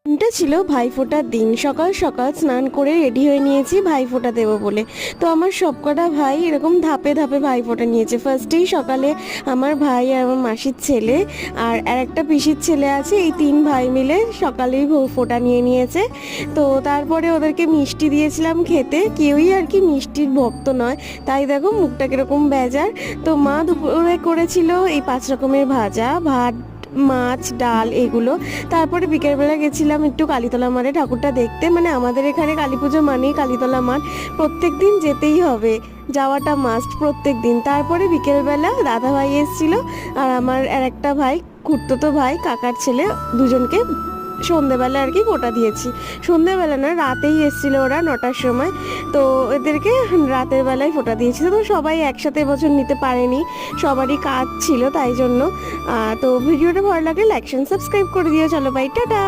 দিনটা ছিল ভাইফোঁটার দিন। সকাল সকাল স্নান করে রেডি হয়ে নিয়েছি ভাইফোঁটা দেবো বলে। তো আমার সবকটা ভাই এরকম ধাপে ধাপে ভাইফোঁটা নিয়েছে। ফার্স্টেই সকালে আমার ভাই আর আমার মাসির ছেলে আর একটা পিসির ছেলে আছে, এই 3 ভাই মিলে সকালেই ফোঁটা নিয়ে নিয়েছে। তো তারপরে ওদেরকে মিষ্টি দিয়েছিলাম খেতে। কেউই আর কি মিষ্টির ভক্ত নয়, তাই দেখো মুখটা কিরকম বেজার। তো মা দুপুরে করেছিল এই 5 রকমের ভাজা, ভাত, মাছ, ডাল এগুলো। তারপরে বিকেলবেলা গেছিলাম একটু কালীতলা মাঠে ঠাকুরটা দেখতে। মানে আমাদের এখানে কালী পুজো মানেই কালীতলা মাঠ, প্রত্যেক দিন যেতেই হবে, যাওয়াটা মাস্ট প্রত্যেক দিন। তারপরে বিকেলবেলা দাদা ভাই এসেছিল আর আমার আর একটা ভাই, খুড়তুতো ভাই কাকার ছেলে, দুজনকে সন্ধেবেলা আর কি ফোঁটা দিয়েছি। সন্ধেবেলা না, রাতেই এসেছিল ওরা 9টার সময়। তো এদেরকে রাতের বেলায় ফোঁটা দিয়েছি। তো সবাই একসাথে এবছর নিতে পারেনি, সবারই কাজ ছিল তাই জন্য। তো ভিডিওটা ভালো লাগলে লাইক সাবস্ক্রাইব করে দিও। চলো বাই, টাটা।